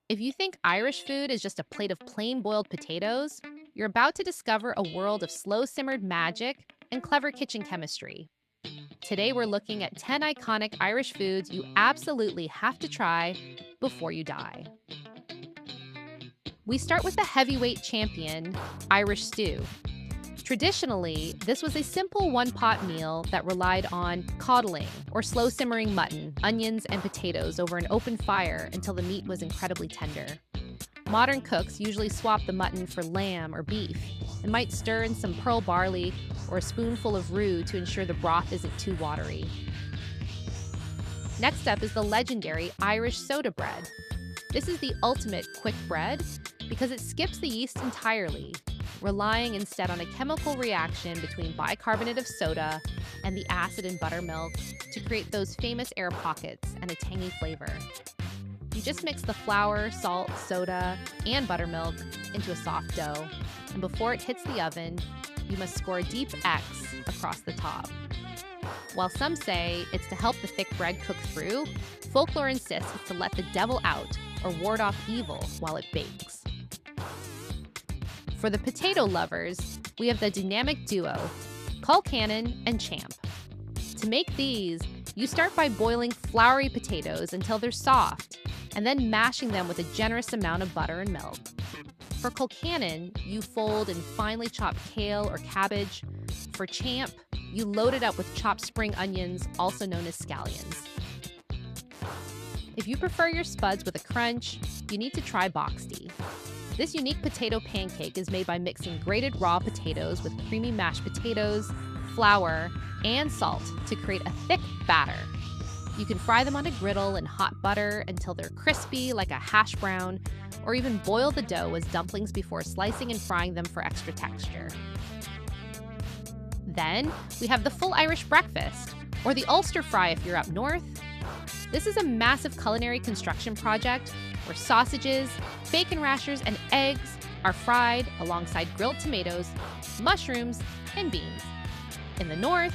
If you think Irish food is just a plate of plain boiled potatoes, you're about to discover a world of slow simmered magic and clever kitchen chemistry. Today, we're looking at 10 iconic Irish foods you absolutely have to try before you die. We start with the heavyweight champion, Irish stew. Traditionally, this was a simple one-pot meal that relied on coddling, or slow simmering mutton, onions, and potatoes over an open fire until the meat was incredibly tender. Modern cooks usually swap the mutton for lamb or beef and might stir in some pearl barley or a spoonful of roux to ensure the broth isn't too watery. Next up is the legendary Irish soda bread. This is the ultimate quick bread because it skips the yeast entirely, relying instead on a chemical reaction between bicarbonate of soda and the acid in buttermilk to create those famous air pockets and a tangy flavor. You just mix the flour, salt, soda, and buttermilk into a soft dough, and before it hits the oven, you must score a deep X across the top. While some say it's to help the thick bread cook through, folklore insists it's to let the devil out or ward off evil while it bakes. For the potato lovers, we have the dynamic duo, Colcannon and Champ. To make these, you start by boiling floury potatoes until they're soft, and then mashing them with a generous amount of butter and milk. For Colcannon, you fold and finely chopped kale or cabbage. For Champ, you load it up with chopped spring onions, also known as scallions. If you prefer your spuds with a crunch, you need to try Boxty. This unique potato pancake is made by mixing grated raw potatoes with creamy mashed potatoes, flour, and salt to create a thick batter. You can fry them on a griddle in hot butter until they're crispy like a hash brown, or even boil the dough as dumplings before slicing and frying them for extra texture. Then, we have the full Irish breakfast, or the Ulster fry if you're up north. This is a massive culinary construction project where sausages, bacon rashers, and eggs are fried alongside grilled tomatoes, mushrooms, and beans. In the north,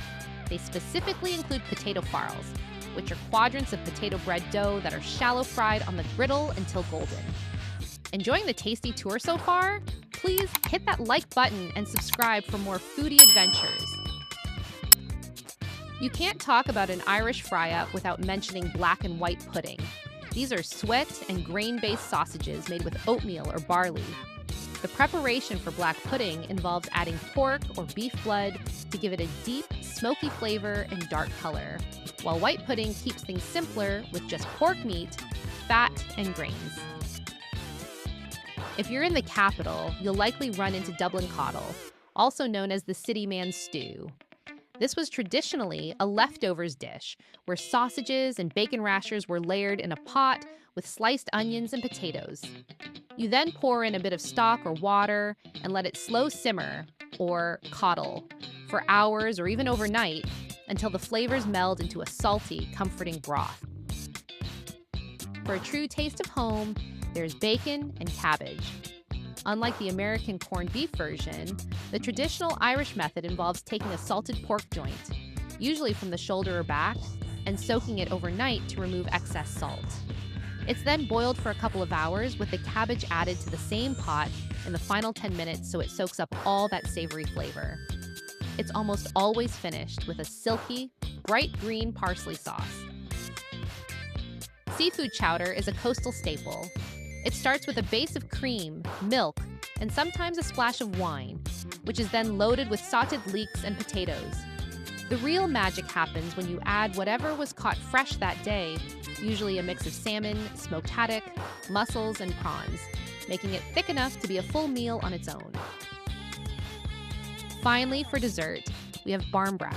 they specifically include potato farls, which are quadrants of potato bread dough that are shallow fried on the griddle until golden. Enjoying the tasty tour so far? Please hit that like button and subscribe for more foodie adventures. You can't talk about an Irish fry-up without mentioning black and white pudding. These are sweat and grain-based sausages made with oatmeal or barley. The preparation for black pudding involves adding pork or beef blood to give it a deep, smoky flavor and dark color, while white pudding keeps things simpler with just pork meat, fat, and grains. If you're in the capital, you'll likely run into Dublin Coddle, also known as the city man's stew. This was traditionally a leftovers dish where sausages and bacon rashers were layered in a pot with sliced onions and potatoes. You then pour in a bit of stock or water and let it slow simmer, or coddle, for hours or even overnight until the flavors meld into a salty, comforting broth. For a true taste of home, there's bacon and cabbage. Unlike the American corned beef version, the traditional Irish method involves taking a salted pork joint, usually from the shoulder or back, and soaking it overnight to remove excess salt. It's then boiled for a couple of hours with the cabbage added to the same pot in the final 10 minutes so it soaks up all that savory flavor. It's almost always finished with a silky, bright green parsley sauce. Seafood chowder is a coastal staple. It starts with a base of cream, milk, and sometimes a splash of wine, which is then loaded with sautéed leeks and potatoes. The real magic happens when you add whatever was caught fresh that day, usually a mix of salmon, smoked haddock, mussels, and prawns, making it thick enough to be a full meal on its own. Finally, for dessert, we have Barmbrack.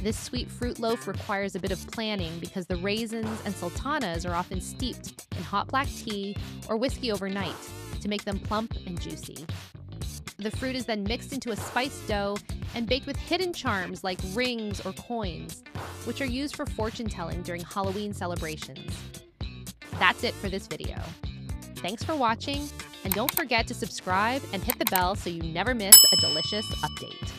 This sweet fruit loaf requires a bit of planning because the raisins and sultanas are often steeped in hot black tea or whiskey overnight to make them plump and juicy. The fruit is then mixed into a spiced dough and baked with hidden charms like rings or coins, which are used for fortune telling during Halloween celebrations. That's it for this video. Thanks for watching, and don't forget to subscribe and hit the bell so you never miss a delicious update.